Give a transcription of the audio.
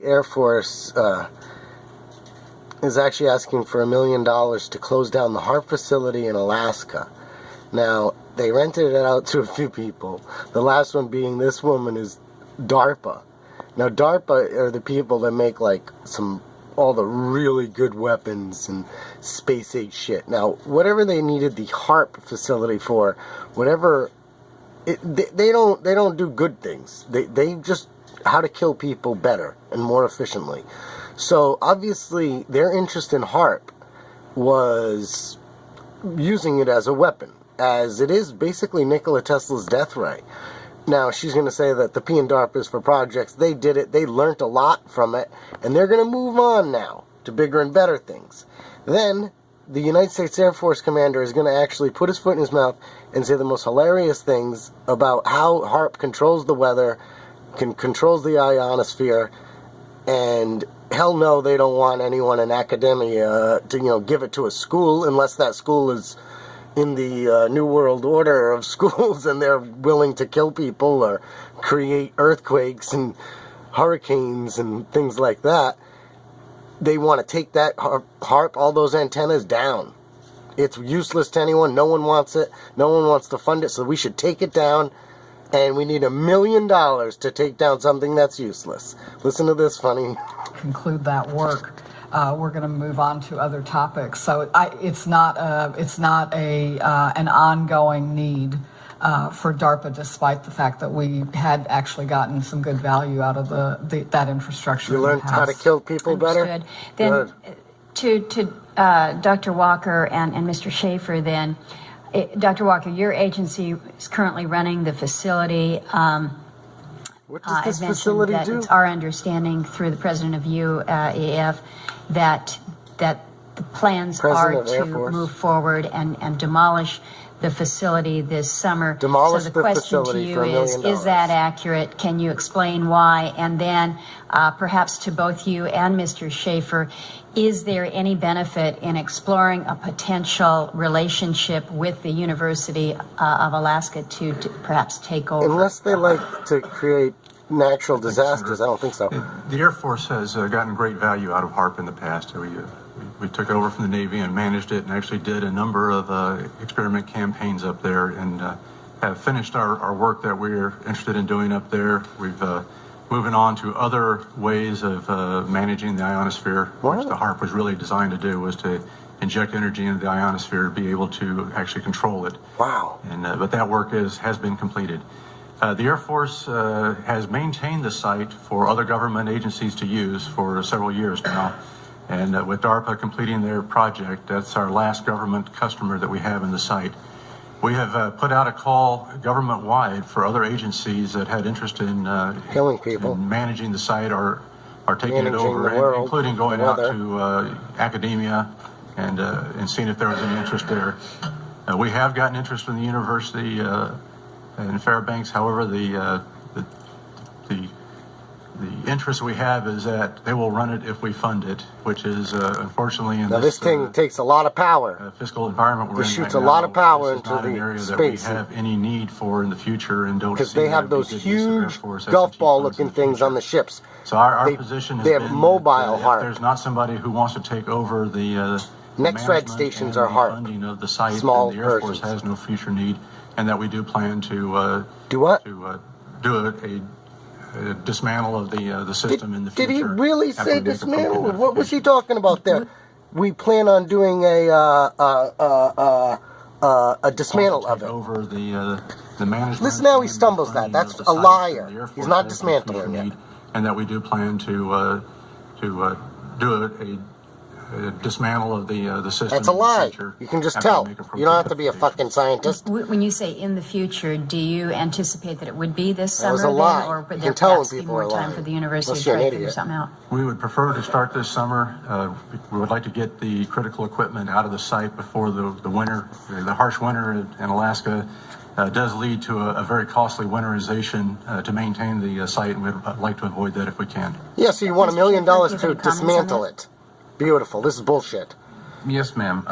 Air Force is actually asking for $1 million to close down the HAARP facility in Alaska. Now, they rented it out to a few people. The last one being this woman is DARPA. Now, DARPA are the people that make like all the really good weapons and space age shit. Now, whatever they needed the HAARP facility for, whatever, they don't do good things. They just how to kill people better and more efficiently. So obviously, their interest in HAARP was using it as a weapon, as it is basically Nikola Tesla's death ray. Now, she's going to say that the P and DARPA is for projects. They did it. They learned a lot from it. And they're going to move on now to bigger and better things. Then, the United States Air Force commander is going to actually put his foot in his mouth and say the most hilarious things about how HAARP controls the weather, controls the ionosphere, and hell no, they don't want anyone in academia to, give it to a school unless that school is in the New World Order of schools and they're willing to kill people or create earthquakes and hurricanes and things like that. They want to take that HAARP, all those antennas down. It's useless to anyone. No one wants it. No one wants to fund it, so we should take it down. And we need $1 million to take down something that's useless. Listen to this funny. Conclude that work. We're going to move on to other topics. So it's not an ongoing need for DARPA, despite the fact that we had actually gotten some good value out of that infrastructure. You learned how to kill people better? Then to Dr. Walker and Mr. Schaefer, then, Dr. Walker, your agency is currently running the facility. What does this facility do? It's our understanding through the president of UAF that the plans are to move forward and demolish the facility this summer. Demolish so the question to you is that accurate? Can you explain why? And then perhaps to both you and Mr. Schaefer, is there any benefit in exploring a potential relationship with the University of Alaska to perhaps take over? Unless they like to create natural disasters, I don't think so. The Air Force has gotten great value out of HAARP in the past. We took it over from the Navy and managed it and actually did a number of experiment campaigns up there and have finished our work that we're interested in doing up there. We've moving on to other ways of managing the ionosphere, which the HAARP was really designed to do, was to inject energy into the ionosphere to be able to actually control it. Wow. And but that work has been completed. The Air Force has maintained the site for other government agencies to use for several years now. And with DARPA completing their project, that's our last government customer that we have in the site. We have put out a call government-wide for other agencies that had interest in killing people, in managing the site or taking it over, including going out to academia and seeing if there was any interest there. We have gotten interest from the university in Fairbanks. However, the interest we have is that they will run it if we fund it, which is unfortunately in this thing takes a lot of power. Fiscal environment we're in shoots right a lot of power into the an area space that we have any need for in the future, and don't because they have those huge golf ball looking things on the ships. So our position has they have been mobile HAARP. If there's not somebody who wants to take over the Nexrad stations are HAARP. Funding of the site, small and the Air Force has no future need, and that we do plan to do what? To do a dismantle of the system in the future. Did he really say dismantle? What was he talking about there? We plan on doing a dismantle of it. Over the management. Listen how he stumbles that. That's a liar. He's not dismantling it. And that we do plan to do a dismantle of the system. That's a lie. You can just tell. You don't have to be a fucking scientist. When you say in the future, do you anticipate that it would be this summer? That was a lie. Or would you there perhaps be more time for the university to try to figure something out? We would prefer to start this summer. We would like to get the critical equipment out of the site before the winter. The harsh winter in Alaska does lead to a very costly winterization to maintain the site, and we'd like to avoid that if we can. Yeah, so you want $1 million to dismantle it. Beautiful. This is bullshit. Yes, ma'am.